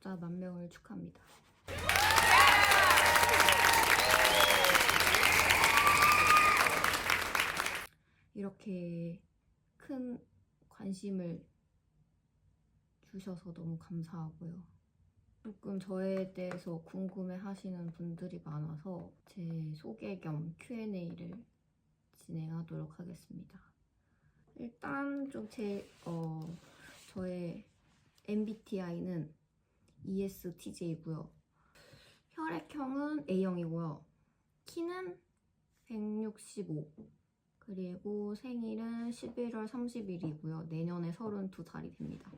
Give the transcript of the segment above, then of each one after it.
구독자 10,000명을 축하합니다. 이렇게 큰 관심을 주셔서 너무 감사하고요. 조금 저에 대해서 궁금해 하시는 분들이 많아서 제 소개 겸 Q&A를 진행하도록 하겠습니다. 일단 좀 저의 MBTI는 ESTJ고요. 혈액형은 A형이고요. 키는 165. 그리고 생일은 11월 30일이고요. 내년에 32살이 됩니다.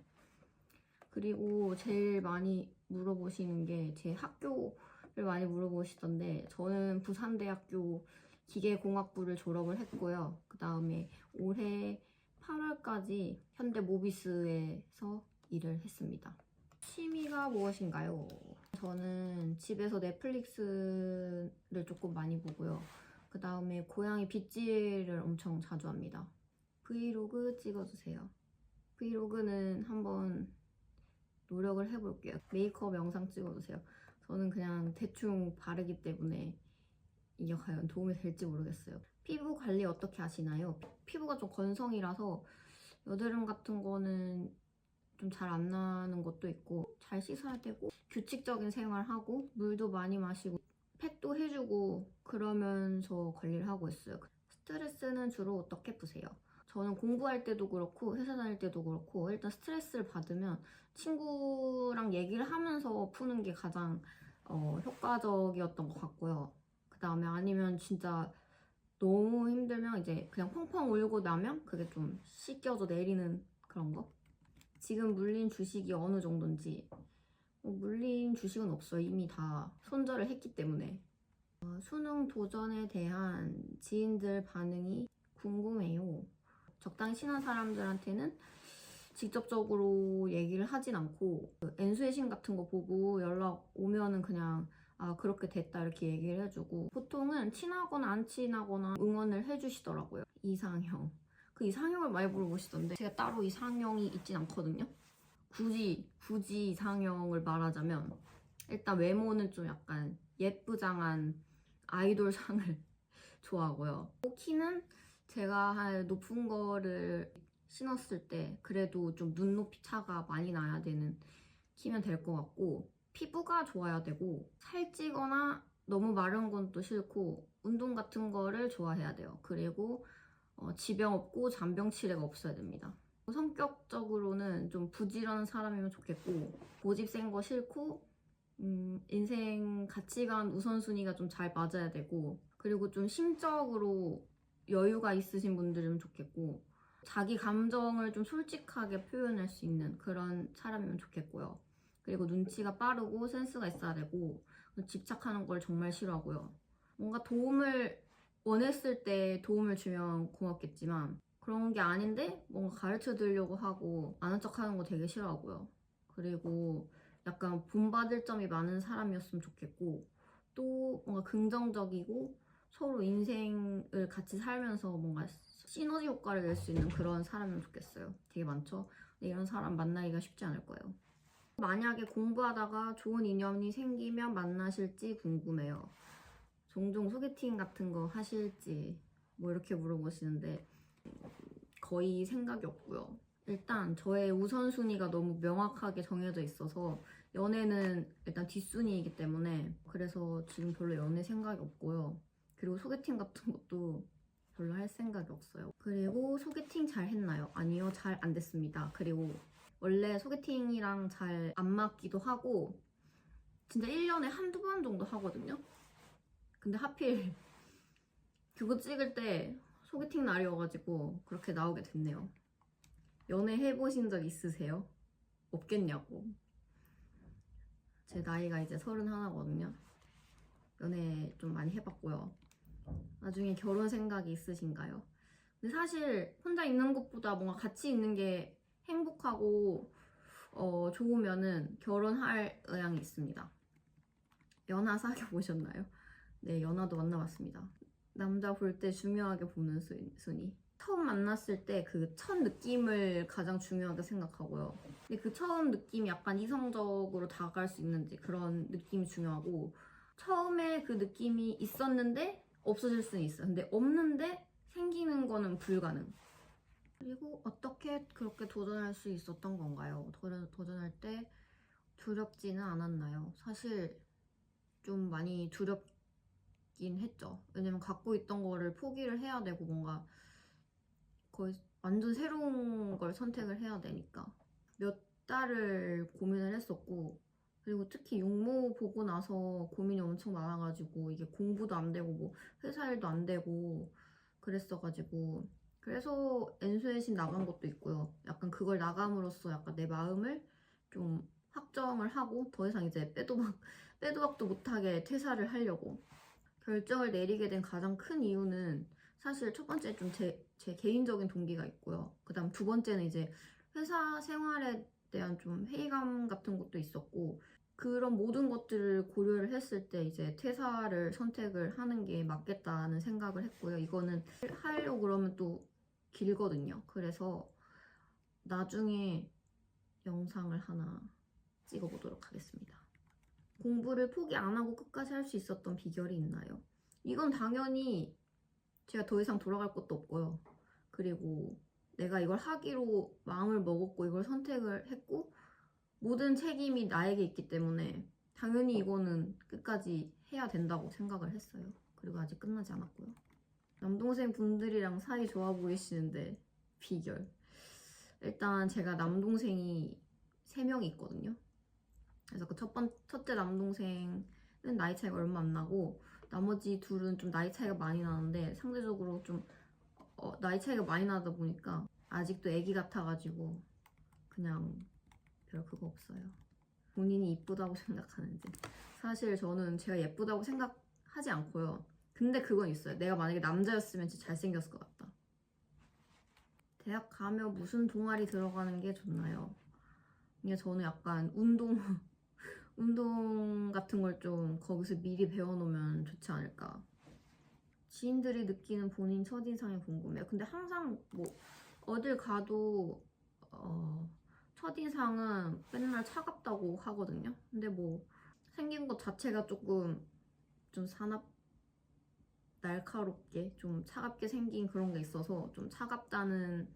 그리고 제일 많이 물어보시는 게 제 학교를 많이 물어보시던데, 저는 부산대학교 기계공학부를 졸업을 했고요. 그 다음에 올해 8월까지 현대모비스에서 일을 했습니다. 취미가 무엇인가요? 저는 집에서 넷플릭스를 조금 많이 보고요. 그 다음에 고양이 빗질을 엄청 자주 합니다. 브이로그 찍어주세요. 브이로그는 한번 노력을 해볼게요. 메이크업 영상 찍어주세요. 저는 그냥 대충 바르기 때문에 이게 과연 도움이 될지 모르겠어요. 피부 관리 어떻게 하시나요? 피부가 좀 건성이라서 여드름 같은 거는 좀 잘 안 나는 것도 있고, 잘 씻어야 되고, 규칙적인 생활하고, 물도 많이 마시고, 팩도 해주고, 그러면서 관리를 하고 있어요. 스트레스는 주로 어떻게 푸세요? 저는 공부할 때도 그렇고 회사 다닐 때도 그렇고 일단 스트레스를 받으면 친구랑 얘기를 하면서 푸는 게 가장 효과적이었던 것 같고요. 그 다음에 아니면 진짜 너무 힘들면 이제 그냥 펑펑 울고 나면 그게 좀 씻겨져 내리는 그런 거? 지금 물린 주식이 어느 정도인지. 물린 주식은 없어요. 이미 다 손절을 했기 때문에. 수능 도전에 대한 지인들 반응이 궁금해요. 적당히 친한 사람들한테는 직접적으로 얘기를 하진 않고, N수의 신 같은 거 보고 연락 오면은 그냥 그렇게 됐다 이렇게 얘기를 해주고, 보통은 친하거나 안 친하거나 응원을 해주시더라고요. 이상형. 그 이상형을 많이 물어보시던데 제가 따로 이상형이 있진 않거든요. 굳이 이상형을 말하자면 일단 외모는 좀 약간 예쁘장한 아이돌상을 좋아하고요. 키는 제가 한 높은 거를 신었을 때 그래도 좀 눈높이 차가 많이 나야 되는 키면 될 것 같고, 피부가 좋아야 되고, 살찌거나 너무 마른 건 또 싫고, 운동 같은 거를 좋아해야 돼요. 그리고 지병 없고 잔병치레가 없어야 됩니다. 성격적으로는 좀 부지런한 사람이면 좋겠고, 고집 센 거 싫고, 인생 가치관 우선순위가 좀 잘 맞아야 되고, 그리고 좀 심적으로 여유가 있으신 분들이면 좋겠고, 자기 감정을 좀 솔직하게 표현할 수 있는 그런 사람이면 좋겠고요. 그리고 눈치가 빠르고 센스가 있어야 되고, 집착하는 걸 정말 싫어하고요. 뭔가 도움을 원했을 때 도움을 주면 고맙겠지만 그런 게 아닌데 뭔가 가르쳐 드리려고 하고 아는 척 하는 거 되게 싫어하고요. 그리고 약간 본받을 점이 많은 사람이었으면 좋겠고, 또 뭔가 긍정적이고 서로 인생을 같이 살면서 뭔가 시너지 효과를 낼 수 있는 그런 사람이면 좋겠어요. 되게 많죠? 근데 이런 사람 만나기가 쉽지 않을 거예요. 만약에 공부하다가 좋은 인연이 생기면 만나실지 궁금해요. 종종 소개팅 같은 거 하실지 뭐 이렇게 물어보시는데 거의 생각이 없고요. 일단 저의 우선순위가 너무 명확하게 정해져 있어서 연애는 일단 뒷순위이기 때문에, 그래서 지금 별로 연애 생각이 없고요. 그리고 소개팅 같은 것도 별로 할 생각이 없어요. 그리고 소개팅 잘 했나요? 아니요, 잘 안 됐습니다. 그리고 원래 소개팅이랑 잘 안 맞기도 하고 진짜 1년에 한두 번 정도 하거든요. 근데 하필 그거 찍을 때 소개팅 날이어가지고 그렇게 나오게 됐네요. 연애 해보신 적 있으세요? 없겠냐고. 제 나이가 이제 31거든요. 연애 좀 많이 해봤고요. 나중에 결혼 생각이 있으신가요? 근데 사실 혼자 있는 것보다 뭔가 같이 있는 게 행복하고 좋으면은 결혼할 의향이 있습니다. 연하 사귀어보셨나요? 네, 연하도 만나봤습니다. 남자 볼 때 중요하게 보는 순위. 처음 만났을 때 그 첫 느낌을 가장 중요하게 생각하고요. 근데 그 처음 느낌이 약간 이성적으로 다가갈 수 있는지 그런 느낌이 중요하고, 처음에 그 느낌이 있었는데 없어질 수는 있어요. 근데 없는데 생기는 거는 불가능. 그리고 어떻게 그렇게 도전할 수 있었던 건가요? 도전할 때 두렵지는 않았나요? 사실 좀 많이 두렵긴 했죠. 왜냐면 갖고 있던 거를 포기를 해야 되고 뭔가 거의 완전 새로운 걸 선택을 해야 되니까 몇 달을 고민을 했었고, 그리고 특히 육모 보고 나서 고민이 엄청 많아가지고 이게 공부도 안 되고 뭐 회사 일도 안 되고 그랬어가지고, 그래서 엔수회신 나간 것도 있고요. 약간 그걸 나감으로써 약간 내 마음을 좀 확정을 하고 더 이상 이제 빼도 박도 못하게 퇴사를 하려고 결정을 내리게 된 가장 큰 이유는, 사실 첫 번째 좀 제 개인적인 동기가 있고요. 그 다음 두 번째는 이제 회사 생활에 대한 좀 회의감 같은 것도 있었고, 그런 모든 것들을 고려를 했을 때 이제 퇴사를 선택을 하는 게 맞겠다는 생각을 했고요. 이거는 하려고 그러면 또 길거든요. 그래서 나중에 영상을 하나 찍어보도록 하겠습니다. 공부를 포기 안 하고 끝까지 할 수 있었던 비결이 있나요? 이건 당연히 제가 더 이상 돌아갈 것도 없고요. 그리고 내가 이걸 하기로 마음을 먹었고 이걸 선택을 했고 모든 책임이 나에게 있기 때문에 당연히 이거는 끝까지 해야 된다고 생각을 했어요. 그리고 아직 끝나지 않았고요. 남동생 분들이랑 사이 좋아 보이시는데 비결. 일단 제가 남동생이 3명이 있거든요. 그래서 그 첫째 남동생은 나이 차이가 얼마 안 나고, 나머지 둘은 좀 나이 차이가 많이 나는데 상대적으로 좀 나이 차이가 많이 나다 보니까 아직도 애기 같아가지고 그냥 별 그거 없어요. 본인이 이쁘다고 생각하는지. 사실 저는 제가 예쁘다고 생각하지 않고요. 근데 그건 있어요. 내가 만약에 남자였으면 진짜 잘생겼을 것 같다. 대학 가면 무슨 동아리 들어가는 게 좋나요? 이게 저는 약간 운동 같은 걸 좀 거기서 미리 배워놓으면 좋지 않을까. 지인들이 느끼는 본인 첫인상이 궁금해요. 근데 항상 뭐 어딜 가도 첫인상은 맨날 차갑다고 하거든요. 근데 뭐 생긴 것 자체가 조금 좀 날카롭게 좀 차갑게 생긴 그런 게 있어서 좀 차갑다는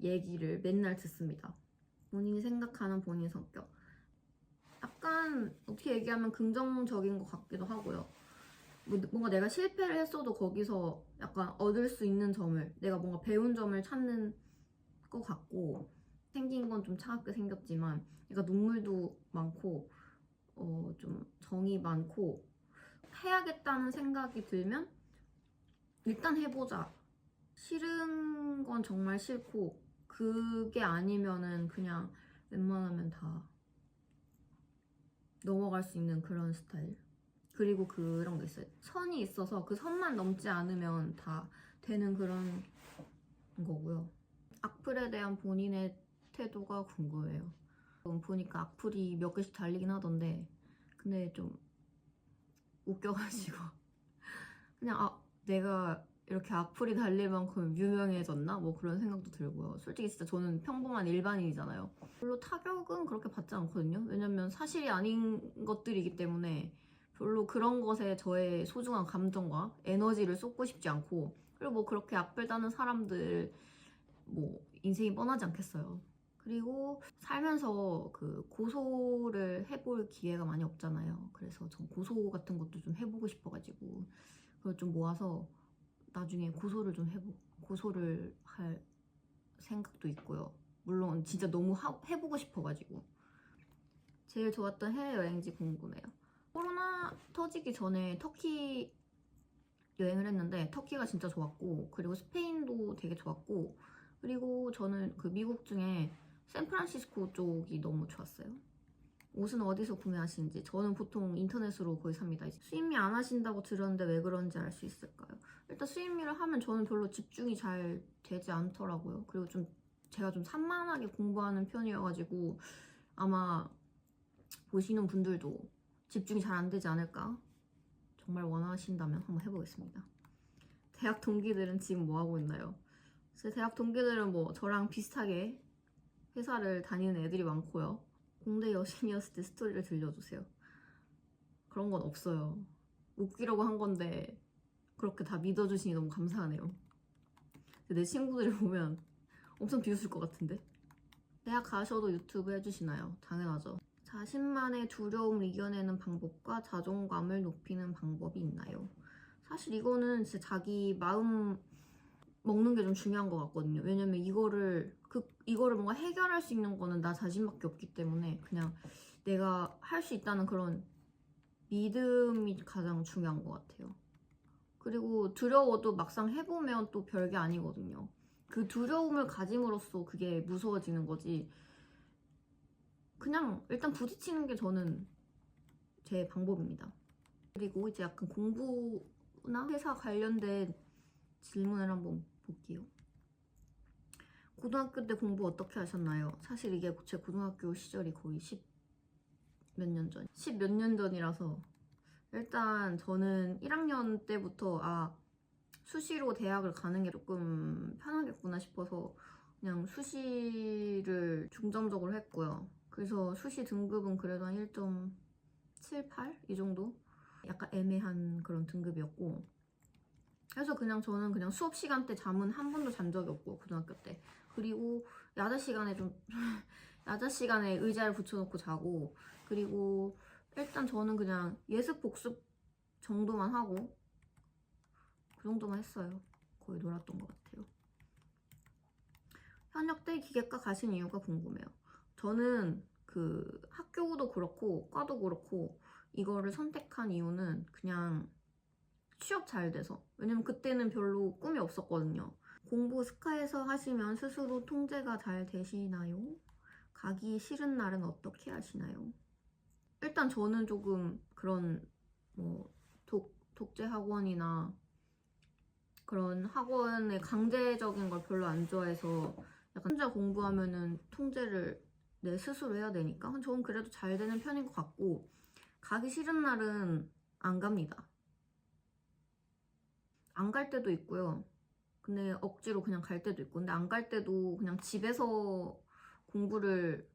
얘기를 맨날 듣습니다. 본인이 생각하는 본인 성격. 약간 어떻게 얘기하면 긍정적인 것 같기도 하고요. 뭔가 내가 실패를 했어도 거기서 약간 얻을 수 있는 점을, 내가 뭔가 배운 점을 찾는 것 같고, 생긴 건 좀 차갑게 생겼지만 약간 눈물도 많고 좀 정이 많고, 해야겠다는 생각이 들면 일단 해보자. 싫은 건 정말 싫고, 그게 아니면은 그냥 웬만하면 다 넘어갈 수 있는 그런 스타일. 그리고 그런 게 있어요. 선이 있어서 그 선만 넘지 않으면 다 되는 그런 거고요. 악플에 대한 본인의 태도가 궁금해요. 보니까 악플이 몇 개씩 달리긴 하던데, 근데 좀 웃겨가지고 그냥 내가 이렇게 악플이 달릴 만큼 유명해졌나? 뭐 그런 생각도 들고요. 솔직히 진짜 저는 평범한 일반인이잖아요. 별로 타격은 그렇게 받지 않거든요. 왜냐면 사실이 아닌 것들이기 때문에 별로 그런 것에 저의 소중한 감정과 에너지를 쏟고 싶지 않고, 그리고 뭐 그렇게 악플 다는 사람들 뭐 인생이 뻔하지 않겠어요. 그리고 살면서 그 고소를 해볼 기회가 많이 없잖아요. 그래서 전 고소 같은 것도 좀 해보고 싶어가지고 그걸 좀 모아서 나중에 고소를 할 생각도 있고요. 물론 진짜 너무 해보고 싶어가지고. 제일 좋았던 해외여행지 궁금해요. 코로나 터지기 전에 터키 여행을 했는데 터키가 진짜 좋았고, 그리고 스페인도 되게 좋았고, 그리고 저는 그 미국 중에 샌프란시스코 쪽이 너무 좋았어요. 옷은 어디서 구매하시는지. 저는 보통 인터넷으로 거의 삽니다. 이제 수입미 안 하신다고 들었는데 왜 그런지 알 수 있을까요? 일단 수입미를 하면 저는 별로 집중이 잘 되지 않더라고요. 그리고 제가 좀 산만하게 공부하는 편이어가지고 아마 보시는 분들도 집중이 잘 안 되지 않을까? 정말 원하신다면 한번 해보겠습니다. 대학 동기들은 지금 뭐 하고 있나요? 제 대학 동기들은 뭐 저랑 비슷하게 회사를 다니는 애들이 많고요. 공대 여신이었을 때 스토리를 들려주세요. 그런 건 없어요. 웃기려고 한 건데 그렇게 다 믿어주시니 너무 감사하네요. 내 친구들이 보면 엄청 비웃을 것 같은데. 대학 가셔도 유튜브 해주시나요? 당연하죠. 자신만의 두려움을 이겨내는 방법과 자존감을 높이는 방법이 있나요? 사실 이거는 진짜 자기 마음 먹는 게 좀 중요한 것 같거든요. 왜냐면 이거를 뭔가 해결할 수 있는 거는 나 자신밖에 없기 때문에 그냥 내가 할 수 있다는 그런 믿음이 가장 중요한 것 같아요. 그리고 두려워도 막상 해보면 또 별게 아니거든요. 그 두려움을 가짐으로써 그게 무서워지는 거지. 그냥 일단 부딪히는 게 저는 제 방법입니다. 그리고 이제 약간 공부나 회사 관련된 질문을 한번 볼게요. 고등학교 때 공부 어떻게 하셨나요? 사실 이게 제 고등학교 시절이 거의 10 몇 년 전이라서 일단 저는 1학년 때부터 수시로 대학을 가는 게 조금 편하겠구나 싶어서 그냥 수시를 중점적으로 했고요. 그래서 수시 등급은 그래도 한 1.78? 이 정도? 약간 애매한 그런 등급이었고 그래서 그냥 저는 그냥 수업 시간 때 잠은 한 번도 잔 적이 없고 고등학교 때. 그리고 야자 시간에 야자 시간에 의자를 붙여놓고 자고 그리고 일단 저는 그냥 예습 복습 정도만 하고 그 정도만 했어요. 거의 놀았던 것 같아요. 현역 때 기계과 가신 이유가 궁금해요. 저는 그 학교도 그렇고 과도 그렇고 이거를 선택한 이유는 그냥 취업 잘 돼서. 왜냐면 그때는 별로 꿈이 없었거든요. 공부 스카에서 하시면 스스로 통제가 잘 되시나요? 가기 싫은 날은 어떻게 하시나요? 일단 저는 조금 그런 뭐 독재 학원이나 그런 학원의 강제적인 걸 별로 안 좋아해서 약간 혼자 공부하면은 통제를 내 스스로 해야 되니까 저는 그래도 잘 되는 편인 것 같고 가기 싫은 날은 안 갑니다. 안 갈 때도 있고요. 근데 억지로 그냥 갈 때도 있고 근데 안 갈 때도 그냥 집에서 공부를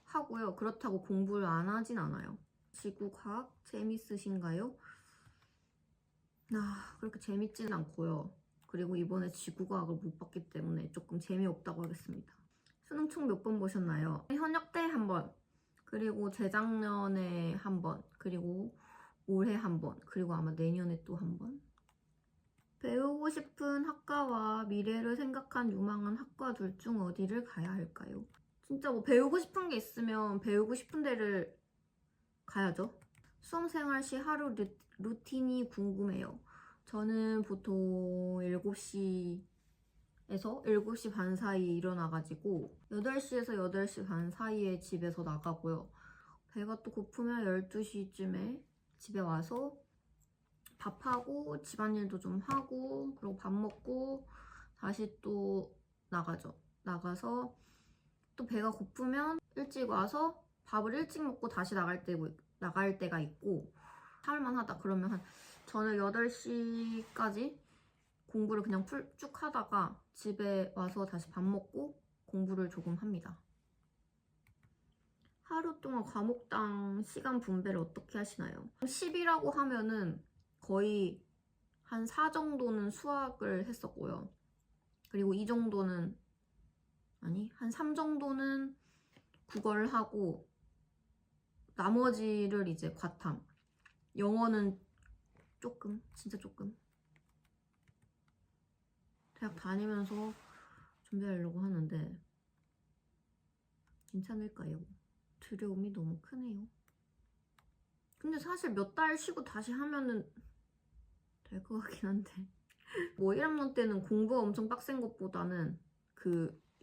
하고요. 그렇다고 공부를 안 하진 않아요. 지구과학 재밌으신가요? 그렇게 재밌진 않고요. 그리고 이번에 지구과학을 못 봤기 때문에 조금 재미없다고 하겠습니다. 수능 총 몇 번 보셨나요? 현역 때 한 번, 그리고 재작년에 한 번, 그리고 올해 한 번, 그리고 아마 내년에 또 한 번. 배우고 싶은 학과와 미래를 생각한 유망한 학과 둘 중 어디를 가야 할까요? 진짜 뭐 배우고 싶은 게 있으면 배우고 싶은 데를 가야죠. 수험생활 시 하루 루틴이 궁금해요. 저는 보통 7시에서 7시 반 사이에 일어나가지고 8시에서 8시 반 사이에 집에서 나가고요. 배가 또 고프면 12시쯤에 집에 와서 밥하고 집안일도 좀 하고 그리고 밥 먹고 다시 또 나가죠. 나가서 또 배가 고프면 일찍 와서 밥을 일찍 먹고 다시 나갈 때가 있고 참을만 하다 그러면 한 저녁 8시까지 공부를 그냥 쭉 하다가 집에 와서 다시 밥 먹고 공부를 조금 합니다. 하루 동안 과목당 시간 분배를 어떻게 하시나요? 10이라고 하면은 거의 한 4 정도는 수학을 했었고요. 그리고 이 정도는 한 3 정도는 국어를 하고 나머지를 이제 과탐. 영어는 조금, 진짜 조금. 대학 다니면서 준비하려고 하는데 괜찮을까요? 두려움이 너무 크네요. 근데 사실 몇 달 쉬고 다시 하면은 될 것 같긴 한데 뭐 1학년 때는 공부가 엄청 빡센 것보다는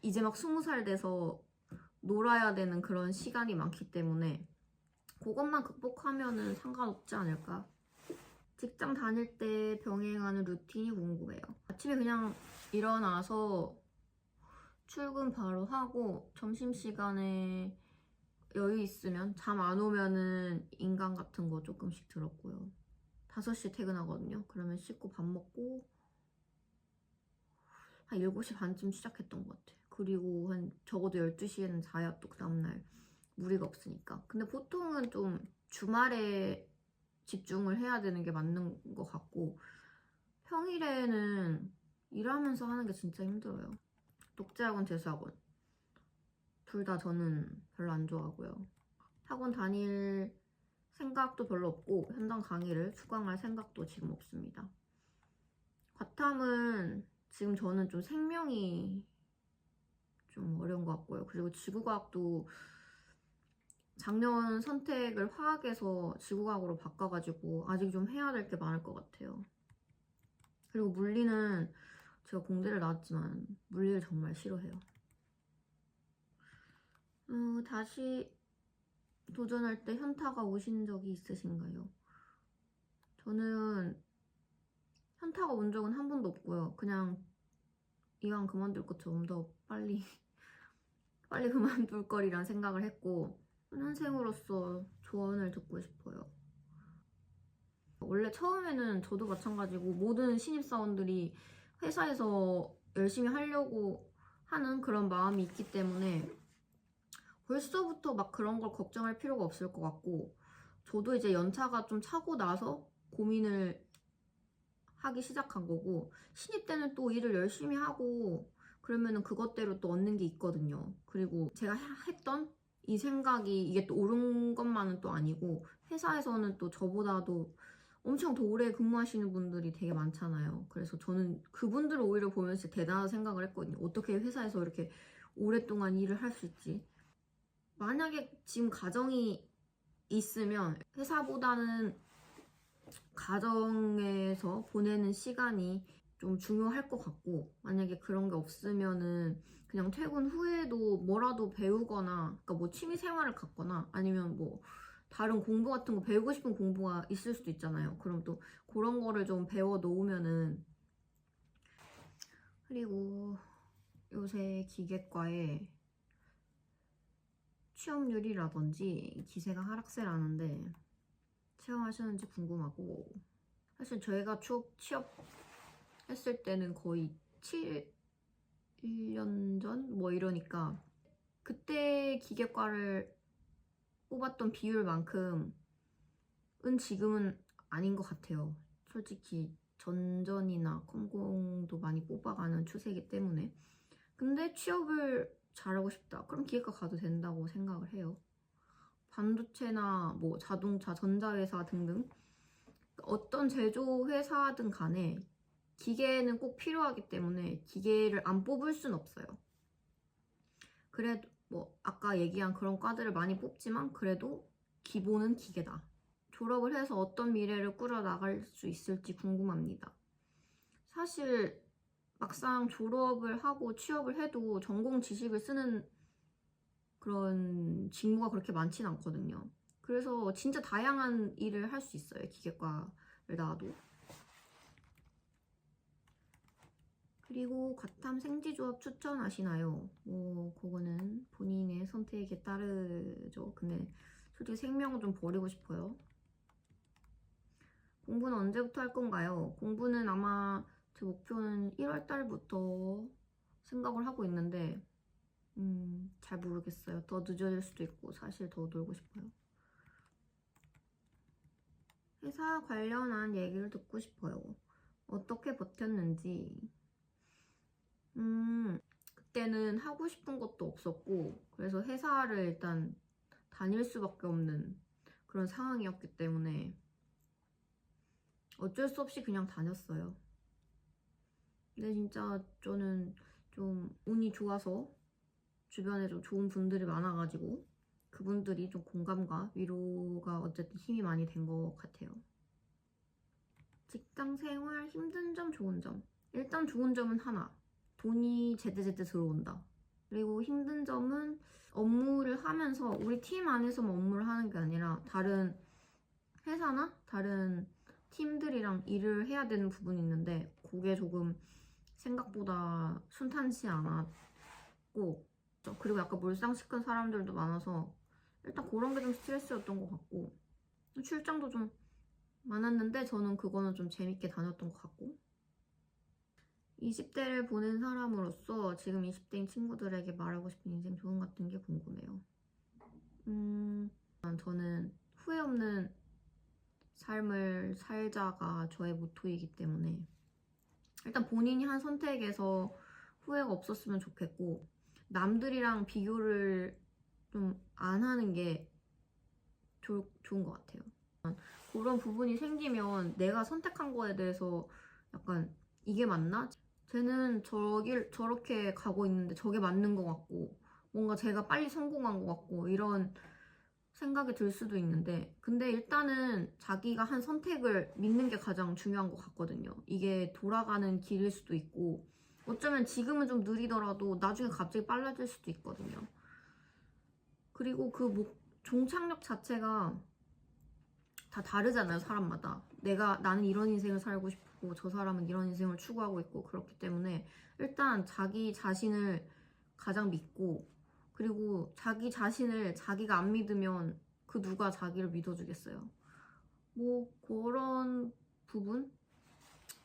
이제 막 20살 돼서 놀아야 되는 그런 시간이 많기 때문에 그것만 극복하면은 상관없지 않을까. 직장 다닐 때 병행하는 루틴이 궁금해요. 아침에 그냥 일어나서 출근 바로 하고 점심시간에 여유 있으면 잠 안 오면은 인강 같은 거 조금씩 들었고요. 5시에 퇴근하거든요. 그러면 씻고 밥 먹고 한 7시 반쯤 시작했던 것 같아. 그리고 한 적어도 12시에는 자야 또 그 다음날 무리가 없으니까. 근데 보통은 좀 주말에 집중을 해야 되는 게 맞는 것 같고 평일에는 일하면서 하는 게 진짜 힘들어요. 독재학원, 재수학원 둘 다 저는 별로 안 좋아하고요. 학원 다닐 생각도 별로 없고 현장 강의를 수강할 생각도 지금 없습니다. 과탐은 지금 저는 좀 생명이 좀 어려운 것 같고요. 그리고 지구과학도 작년 선택을 화학에서 지구과학으로 바꿔가지고 아직 좀 해야 될 게 많을 것 같아요. 그리고 물리는 제가 공대를 나왔지만 물리를 정말 싫어해요. 다시 도전할 때 현타가 오신 적이 있으신가요? 저는 현타가 온 적은 한 번도 없고요. 그냥 이왕 그만둘 거 좀 더 빨리 그만둘 거리란 생각을 했고 훈련생으로서 조언을 듣고 싶어요. 원래 처음에는 저도 마찬가지고 모든 신입사원들이 회사에서 열심히 하려고 하는 그런 마음이 있기 때문에 벌써부터 막 그런 걸 걱정할 필요가 없을 것 같고 저도 이제 연차가 좀 차고 나서 고민을 하기 시작한 거고 신입 때는 또 일을 열심히 하고 그러면은 그것대로 또 얻는 게 있거든요. 그리고 제가 했던 이 생각이 이게 또 옳은 것만은 또 아니고 회사에서는 또 저보다도 엄청 더 오래 근무하시는 분들이 되게 많잖아요. 그래서 저는 그분들을 오히려 보면서 대단한 생각을 했거든요. 어떻게 회사에서 이렇게 오랫동안 일을 할 수 있지? 만약에 지금 가정이 있으면 회사보다는 가정에서 보내는 시간이 좀 중요할 것 같고 만약에 그런 게 없으면은 그냥 퇴근 후에도 뭐라도 배우거나 그러니까 뭐 취미 생활을 갖거나 아니면 뭐 다른 공부 같은 거 배우고 싶은 공부가 있을 수도 있잖아요. 그럼 또 그런 거를 좀 배워 놓으면은 그리고 요새 기계과에 취업률이라든지 기세가 하락세라는데 체험하시는지 궁금하고 사실 저희가 취업했을 때는 거의 7년 전? 뭐 이러니까 그때 기계과를 뽑았던 비율만큼은 지금은 아닌 것 같아요. 솔직히 전전이나 컴공도 많이 뽑아가는 추세이기 때문에 근데 취업을 잘하고 싶다. 그럼 기계과 가도 된다고 생각을 해요. 반도체나 뭐 자동차, 전자회사 등등 어떤 제조회사든 간에 기계는 꼭 필요하기 때문에 기계를 안 뽑을 순 없어요. 그래도 뭐 아까 얘기한 그런 과들을 많이 뽑지만 그래도 기본은 기계다. 졸업을 해서 어떤 미래를 꾸려나갈 수 있을지 궁금합니다. 사실 막상 졸업을 하고 취업을 해도 전공 지식을 쓰는 그런 직무가 그렇게 많지는 않거든요. 그래서 진짜 다양한 일을 할 수 있어요. 기계과를 나와도. 그리고 과탐 생지조합 추천하시나요? 뭐 그거는 본인의 선택에 따르죠. 근데 솔직히 생명은 좀 버리고 싶어요. 공부는 언제부터 할 건가요? 공부는 아마 제 목표는 1월 달부터 생각을 하고 있는데 잘 모르겠어요. 더 늦어질 수도 있고 사실 더 놀고 싶어요. 회사 관련한 얘기를 듣고 싶어요. 어떻게 버텼는지. 그때는 하고 싶은 것도 없었고 그래서 회사를 일단 다닐 수밖에 없는 그런 상황이었기 때문에 어쩔 수 없이 그냥 다녔어요. 근데 진짜 저는 좀 운이 좋아서 주변에 좀 좋은 분들이 많아가지고 그분들이 좀 공감과 위로가 어쨌든 힘이 많이 된 것 같아요. 직장 생활 힘든 점, 좋은 점. 일단 좋은 점은 하나. 돈이 제때제때 들어온다. 그리고 힘든 점은 업무를 하면서 우리 팀 안에서만 업무를 하는 게 아니라 다른 회사나 다른 팀들이랑 일을 해야 되는 부분이 있는데 그게 조금 생각보다 순탄치 않았고 그리고 약간 몰상식한 사람들도 많아서 일단 그런 게 좀 스트레스였던 것 같고 출장도 좀 많았는데 저는 그거는 좀 재밌게 다녔던 것 같고 20대를 보낸 사람으로서 지금 20대인 친구들에게 말하고 싶은 인생 조언 같은 게 궁금해요. 저는 후회 없는 삶을 살자가 저의 모토이기 때문에 일단 본인이 한 선택에서 후회가 없었으면 좋겠고, 남들이랑 비교를 좀 안 하는 게 좋은 것 같아요. 그런 부분이 생기면 내가 선택한 거에 대해서 약간 이게 맞나? 쟤는 저렇게 가고 있는데 저게 맞는 것 같고, 뭔가 제가 빨리 성공한 것 같고, 이런 생각이 들 수도 있는데, 근데 일단은 자기가 한 선택을 믿는 게 가장 중요한 것 같거든요. 이게 돌아가는 길일 수도 있고, 어쩌면 지금은 좀 느리더라도 나중에 갑자기 빨라질 수도 있거든요. 그리고 그 종착역 자체가 다 다르잖아요, 사람마다. 나는 이런 인생을 살고 싶고 저 사람은 이런 인생을 추구하고 있고, 그렇기 때문에 일단 자기 자신을 가장 믿고, 그리고 자기 자신을 자기가 안 믿으면 그 누가 자기를 믿어주겠어요. 뭐 그런 부분?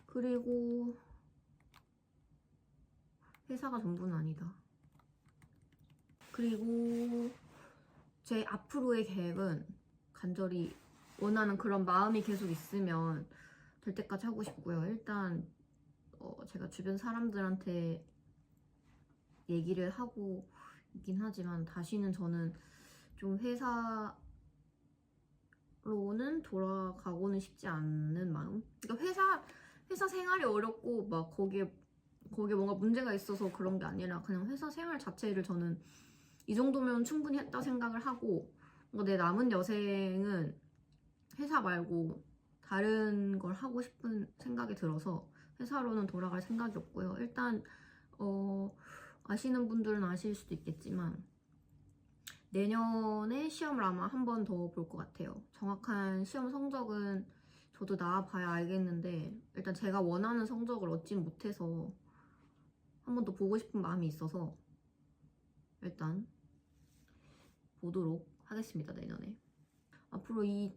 그리고 회사가 전부는 아니다. 그리고 제 앞으로의 계획은 간절히 원하는 그런 마음이 계속 있으면 될 때까지 하고 싶고요. 일단 제가 주변 사람들한테 얘기를 하고 있긴 하지만 다시는 저는 좀 회사로는 돌아가고는 싶지 않는 마음. 그러니까 회사 생활이 어렵고 막 거기에 뭔가 문제가 있어서 그런 게 아니라 그냥 회사 생활 자체를 저는 이 정도면 충분히 했다 생각을 하고, 뭔가 내 남은 여생은 회사 말고 다른 걸 하고 싶은 생각이 들어서 회사로는 돌아갈 생각이 없고요. 일단 아시는 분들은 아실 수도 있겠지만 내년에 시험을 아마 한 번 더 볼 것 같아요. 정확한 시험 성적은 저도 나와봐야 알겠는데, 일단 제가 원하는 성적을 얻지 못해서 한 번 더 보고 싶은 마음이 있어서 일단 보도록 하겠습니다, 내년에. 앞으로 이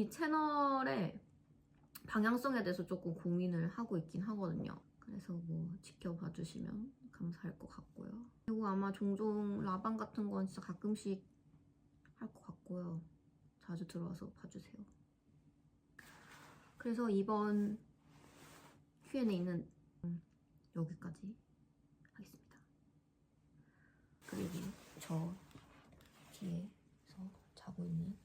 채널의 방향성에 대해서 조금 고민을 하고 있긴 하거든요. 그래서 뭐 지켜봐 주시면 감사할 것 같고요. 그리고 아마 종종 라방 같은 건 진짜 가끔씩 할 것 같고요. 자주 들어와서 봐주세요. 그래서 이번 Q&A는 여기까지 하겠습니다. 그리고 저 뒤에서 자고 있는